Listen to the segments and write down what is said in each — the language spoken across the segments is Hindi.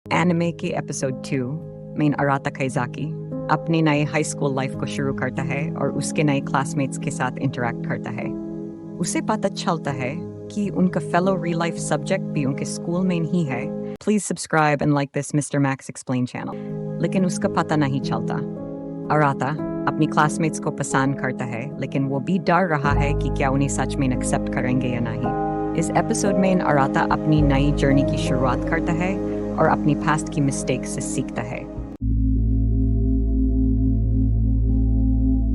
एनिमे के एपिसोड 2 में अराता काइजाकी अपनी नए हाई स्कूल लाइफ को शुरू करता है और उसके नए क्लासमेट्स के साथ इंटरैक्ट करता है। उसे पता चलता है कि उनका फेलो रियल लाइफ सब्जेक्ट भी उनके स्कूल में ही है। Please subscribe and like this mister max explain channel. लेकिन उसका पता नहीं चलता। अराता अपनी क्लासमेट्स को पसंद करता है, लेकिन वो भी डर रहा है कि क्या उन्हें सच में एक्सेप्ट करेंगे या नहीं। इस एपिसोड में अराता अपनी नई जर्नी की शुरुआत करता है और अपनी पास्ट की मिस्टेक से सीखता है।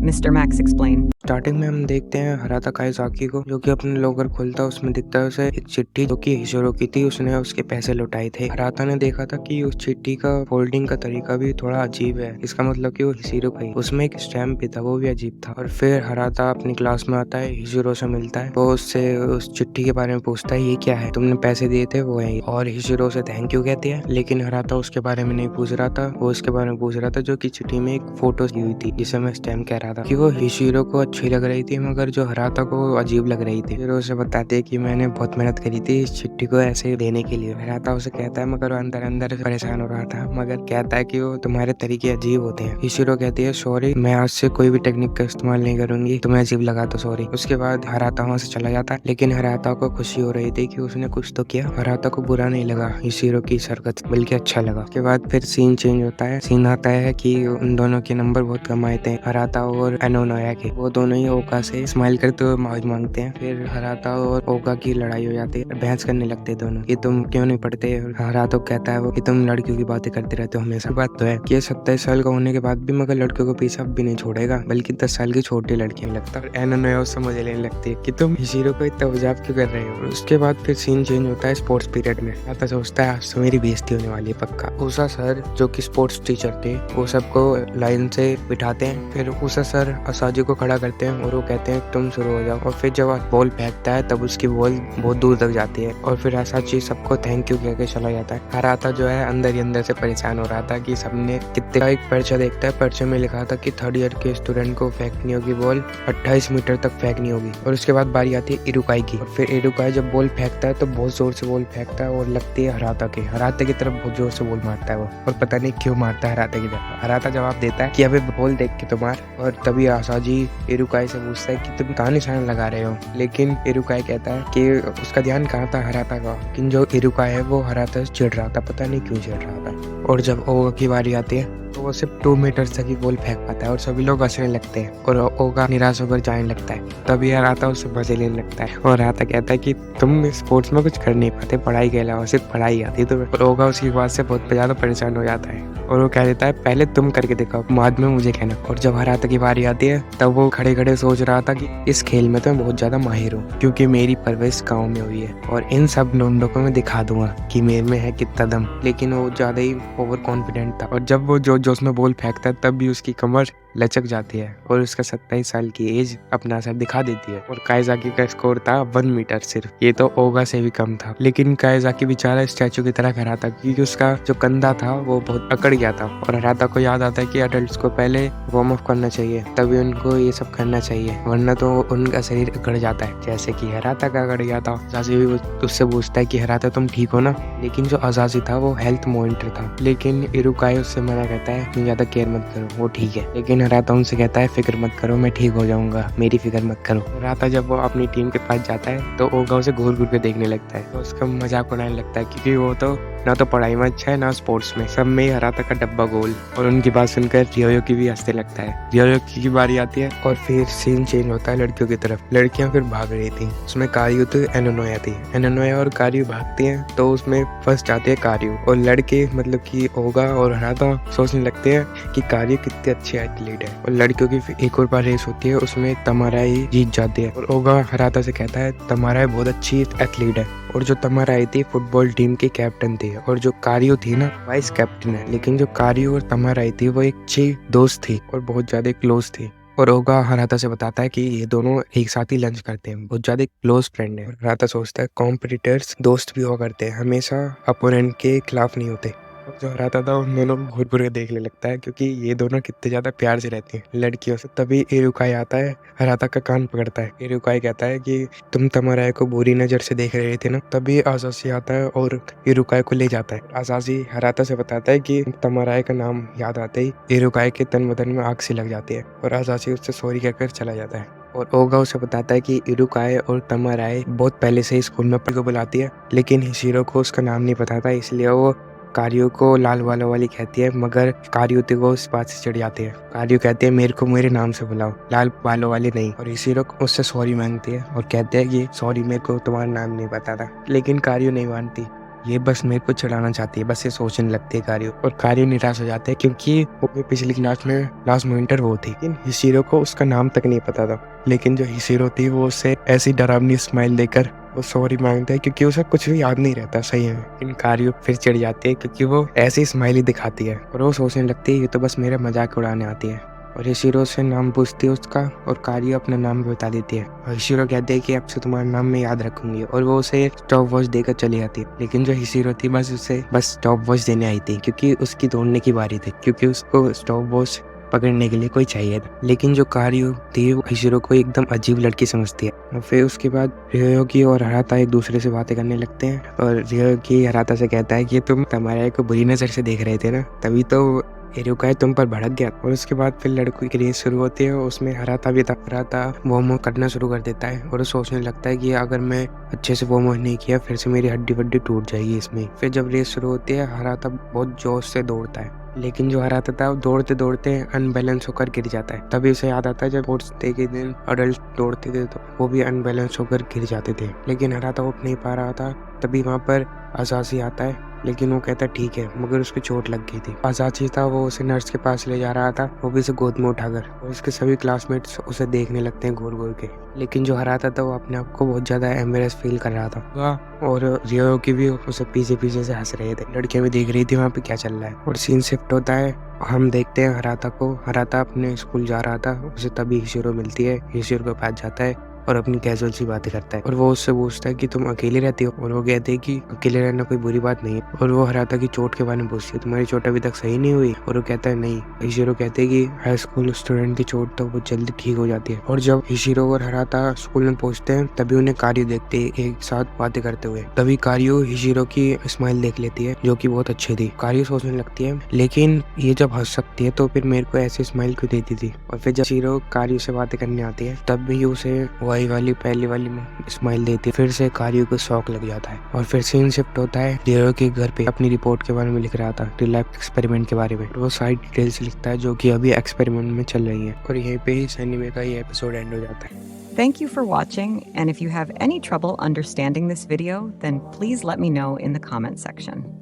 Mister max explain. स्टार्टिंग में हम देखते हैं हराता काइजाकी को, जो कि अपने लॉकर खोलता है। उसमें दिखता है उसे एक चिट्ठी जो कि हिशिरो की थी। उसने उसके पैसे लौटाए थे। हराता ने देखा था कि उस चिट्ठी का फोल्डिंग का तरीका भी थोड़ा अजीब है। इसका मतलब कि वो हिशिरो का ही। उसमें एक स्टैम्प भी था, वो भी अजीब था। और फिर हराता अपनी क्लास में आता है, हिशिरो से मिलता है। वो उससे उस चिट्ठी के बारे में पूछता है, ये क्या है, तुमने पैसे दिए थे वो है। और हिशिरो से थैंक यू कहती है। लेकिन हराता उसके बारे में नहीं पूछ रहा था, वो उसके बारे में पूछ रहा था जो कि चिट्ठी में एक फोटो दी हुई थी, जिसे मैं स्टैम्प कह रहा था कि वो हिशिरो को अच्छी लग रही थी, मगर जो हराता को अजीब लग रही थी। फिर उसे बताते हैं कि मैंने बहुत मेहनत करी थी इस चिट्ठी को ऐसे देने के लिए। हराता उसे कहता है, मगर वो अंदर अंदर परेशान हो रहा था, मगर कहता है कि वो तुम्हारे तरीके अजीब होते हैं। हिशिरो कहती है, सॉरी, मैं आज से कोई भी टेक्निक का इस्तेमाल नहीं करूंगी, तुम्हें अजीब लगा तो सॉरी। उसके बाद हराता वहाँ से चला जाता है। लेकिन हराता को खुशी हो रही थी कि उसने कुछ तो किया। हराता को बुरा नहीं लगा हिशिरो की हरकत, बल्कि अच्छा लगा। उसके बाद फिर सीन चेंज होता है। सीन आता है कि उन दोनों के नंबर बहुत कम आए थे, हराता और एनोनोया के। वो दोनों ही ओका से स्माइल करते हुए माफी मांगते हैं। फिर हराता और ओका की लड़ाई हो जाती है। बहस करने लगते दोनों कि तुम क्यों नहीं पढ़ते। हराता कहता है वो कि तुम लड़कियों की बातें करते रहते हो हमेशा। बात तो है कि 27 साल का होने के बाद भी मगर लड़कियों को पीछा भी नहीं छोड़ेगा, बल्कि 10 साल की छोटी लड़कियां लगता है। एनोनोया उससे मजे लेने लगती है कि तुम हिशिरो को इतना मजाक क्यों कर रहे हो। उसके बाद फिर सीन चेंज होता है स्पोर्ट्स पीरियड में। हराता सोचता है आज तो मेरी बेइज्जती होने वाली है पक्का। उषा सर जो कि स्पोर्ट्स टीचर थे, वो सबको लाइन से बिठाते हैं। फिर उषा सर असाजी को खड़ा करते हैं और वो कहते हैं तुम शुरू हो जाओ। और फिर जब बॉल फेंकता है तब उसकी बॉल बहुत दूर तक जाती है। और फिर असाची सबको थैंक यू कह के चला जाता है। हराता जो है अंदर ही अंदर से परेशान हो रहा था कि सबने कितने। एक पर्चा देखता है, पर्चे में लिखा था कि 3rd ईयर के स्टूडेंट को फेंकनी होगी बॉल, 28 मीटर तक फेंकनी होगी। और उसके बाद बारी आती है इरुकाई की। और फिर इरुकाई जब बॉल फेंकता है तो बहुत जोर से बॉल फेंकता है और लगती है हराता की तरफ बहुत जोर से बॉल मारता है वो। और पता नहीं क्यों मारता है हराता की तरफ। हराता जवाब देता है कि अबे बॉल देख के तो मार। और तभी आसाजी इरुकाई से पूछता है कि तुम कहाँ निशाना लगा रहे हो। लेकिन इरुकाई कहता है कि उसका ध्यान कहाँ था हराता का। लेकिन जो इरुकाई है वो हराता से चिढ़ रहा था, पता नहीं क्यों चिढ़ रहा था। और जब ओगा की बारी आती है तो वो सिर्फ 2 मीटर तक ही बॉल फेंक पाता है और सभी लोग हंसने लगते हैं। और ओगा निराश होकर जाने लगता है। तभी हराता उससे मजे लेने लगता है और हराता कहता है कि तुम स्पोर्ट्स में कुछ कर नहीं पाते, पढ़ाई के अलावा सिर्फ पढ़ाई आती है तुम्हें। और ओगा उसकी बात से बहुत ज्यादा परेशान हो जाता है और वो कह देता है पहले तुम करके दिखाओ, बाद में मुझे कहना। और जब हराता की बारी आती है तब वो खड़े खड़े सोच रहा था कि इस खेल में तो मैं बहुत ज्यादा माहिर हूँ, क्योंकि मेरी परवरिश गाँव में हुई है और इन सब लोंडों को मैं दिखा दूंगा कि मेरे में है कितना दम। लेकिन वो ज्यादा ही ओवर कॉन्फिडेंट था। और जब वो जोश में बॉल फेंकता है तब भी उसकी कमर लचक जाती है और उसका 27 साल की एज अपना असर दिखा देती है। और काइजाकी का स्कोर था 1 मीटर सिर्फ, ये तो ओगा से भी कम था। लेकिन काइजाकी बेचारा स्टैचू की तरह खड़ा था क्योंकि उसका जो कंधा था वो बहुत अकड़ गया था। और हराता को याद आता है कि अडल्ट्स को पहले वार्म अप करना चाहिए, तभी उनको ये सब करना चाहिए, वरना तो उनका शरीर अकड़ जाता है, जैसे कि हराता का अकड़ गया था। अजाजी भी उससे पूछता है कि हराता तुम ठीक हो ना। लेकिन जो अजाजी था वो हेल्थ मॉनिटर था। लेकिन इरुकाई उससे मना करता है कि ज्यादा केयर मत करो, वो ठीक है। लेकिन हराता उनसे कहता है फिक्र मत करो, मैं ठीक हो जाऊंगा, मेरी फिक्र मत करो। हराता जब वो अपनी टीम के पास जाता है तो ओगा उसे घूर घूर के देखने लगता है, तो उसका मजाक उड़ाने लगता है क्योंकि वो तो ना तो पढ़ाई में अच्छा है ना स्पोर्ट्स में, सब में हराता का डब्बा गोल। और उनकी बात सुनकर रियोयो की भी हंसने लगता है। रियोयो की बारी आती है और फिर सीन चेंज होता है लड़कियों की तरफ। लड़कियां फिर भाग रही थी, उसमें कारियो तो एनोनोया थी। एनोनोया और कारियो भागती हैं तो उसमें फर्स्ट जाते हैं कारियो। और लड़के मतलब कि ओगा और हराता सोचने लगते हैं कि कारियो कितने अच्छे एथलीट है। और लड़कियों की एक और बार रेस होती है, उसमें तमाराई जीत जाती है। और ओगा हराता से कहता है तमाराई बहुत अच्छी एथलीट है। और जो तमाराई थी फुटबॉल टीम की कैप्टन थी और जो कारियो थी ना वाइस कैप्टन है। लेकिन जो कारियो और तमाराई थी वो एक अच्छी दोस्त थी और बहुत ज्यादा क्लोज थी। और ओगा हराता से बताता है कि ये दोनों एक साथ ही लंच करते हैं, बहुत ज्यादा क्लोज फ्रेंड है। हराता सोचता है कॉम्पिटिटर्स दोस्त भी हुआ करते हैं, हमेशा अपोनेंट के खिलाफ नहीं होते। जो हराता था उन दोनों को घूर-घूर के देखने लगता है क्योंकि ये दोनों कितने ज़्यादा प्यार से रहती हैं लड़कियों से। तभी इरुकाई आता है, हराता का कान पकड़ता है। इरुकाई कहता है कि तुम तमाराए को बुरी नज़र से देख रहे थे ना? तभी आसाशी आता है और इरुकाई को ले जाता है। आसाशी हराता से बताता है कि तमाराए का नाम याद आते ही इरुकाई के तन-बदन में आग सी लग जाती है और आसाशी उससे सॉरी कहकर चला जाता है। और ओगा उसे बताता है कि इरुकाई और तमाराए बहुत पहले से ही स्कूल में को बुलाती है, लेकिन हिशिरो को उसका नाम नहीं पता था, इसलिए वो कारियो को लाल बालों वाली कहती है, मगर कारियो को इस बात से चिढ़ जाती है। कारियो कहती है मेरे को मेरे नाम से बुलाओ, लाल बालों वाली नहीं। और हिशिरो उससे सॉरी मांगती है और कहते हैं कि सॉरी मेरे को तुम्हारा नाम नहीं पता था, लेकिन कारियो नहीं मानती। ये बस मेरे को चिढ़ाना चाहती है, बस ये सोचने लगती है कारियो। और कारियो निराश हो जाते हैं क्योंकि वो पिछली क्लास में क्लास मॉनिटर वो थी, लेकिन हिशिरो को उसका नाम तक नहीं पता था। लेकिन जो हिशिरो थी वो उससे ऐसी डरावनी स्माइल देकर वो सॉरी मांगता है क्योंकि उसे कुछ भी याद नहीं रहता सही है। इन कारियो फिर चिढ़ जाती है क्योंकि वो ऐसी स्माइली दिखाती है और वो सोचने लगती है ये तो बस मेरा मजाक उड़ाने आती है। और हिशिरो से नाम पूछती है उसका और कारियो अपना नाम बता देती है। और हिशिरो कहते हैं कि अब से तुम्हारा नाम मैं याद रखूंगी और वो उसे स्टॉप वॉच देकर चली जाती है। लेकिन जो हिशिरो थी बस उसे स्टॉप वॉच देने आई थी क्योंकि उसकी दौड़ने की बारी थी, क्योंकि उसको स्टॉप वॉच पकड़ने के लिए कोई चाहिए था। लेकिन जो कारियो थी वो हिशिरो को एकदम अजीब लड़की समझती है। और फिर उसके बाद रियोकी और हराता एक दूसरे से बातें करने लगते हैं और रियोकी हराता से कहता है कि तुम तमाराए को बुरी नजर से देख रहे थे ना, तभी तो इरुकाई तुम पर भड़क गया। और उसके बाद फिर लड़कों की रेस शुरू होती है, उसमें हराता भी था। हराता वोमो करना शुरू कर देता है और वो सोचने लगता है कि अगर मैं अच्छे से वोमो नहीं किया फिर से मेरी हड्डी वड्डी टूट जाएगी इसमें। फिर जब रेस शुरू होती है हराता बहुत जोश से दौड़ता है, लेकिन जो हराता था वो दौड़ते दौड़ते अनबैलेंस होकर गिर जाता है। तभी उसे याद आता है जब स्पोर्ट्स डे के दिन अडल्ट दौड़ते थे तो वो भी अनबैलेंस होकर गिर जाते थे, लेकिन हराता उठ नहीं पा रहा था। तभी वहाँ पर आसाशी आता है, लेकिन वो कहता ठीक है, मगर उसको चोट लग गई थी। आसाशी था वो उसे नर्स के पास ले जा रहा था, वो भी उसे गोद में उठाकर, और उसके सभी क्लासमेट्स उसे देखने लगते हैं घूर घूर के। लेकिन जो हराता था वो अपने आप को बहुत ज्यादा एम्बेरस फील कर रहा था और रियोकी भी उसे पीछे पीछे से हंस रहे थे। लड़कियां भी देख रही थी वहाँ पे क्या चल रहा है। और सीन शिफ्ट होता है, हम देखते हैं हराता को। हराता अपने स्कूल जा रहा था, उसे तभी हिशिरो मिलती है। हिशिरो के पास जाता है और अपनी कैजुअल सी बातें करता है और वो उससे पूछता है कि तुम अकेले रहती हो, और वो कहते हैं कि अकेले रहना कोई बुरी बात नहीं है। और वो हराता की चोट के बारे में पूछती है, तुम्हारी चोट अभी तक सही नहीं हुई? और वो कहता है नहीं। हिशिरो कहते हैं कि हाई स्कूल स्टूडेंट की चोट तो बहुत जल्दी ठीक हो जाती है। और जब हिशिरो और हराता स्कूल में पहुंचते हैं तभी उन्हें कारियो देखते हैं एक साथ बातें करते हुए। तभी कारियो हिशिरो की स्माइल देख लेती है जो कि बहुत अच्छी थी। कारियो सोचने लगती है लेकिन ये जब हंस सकती है तो फिर मेरे को ऐसी स्माइल क्यों देती थी। और फिर जब हिशिरो कारियो से बातें करने आती है तब भी उसे वही वाली पहली वाली स्माइल देती है। फिर से कारियो को शौक लग जाता है और फिर सीन शिफ्ट होता है। रियो के घर पे अपनी रिपोर्ट के बारे में लिख रहा था, रियल लाइफ एक्सपेरिमेंट के बारे में। वो सारी डिटेल्स लिखता है जो कि अभी एक्सपेरिमेंट में चल रही है। और यहीं पे ही इस एनीमे का ये एपिसोड एंड हो जाता है। Thank you for watching, and if you have any trouble understanding this video, then please let me know in the comment section.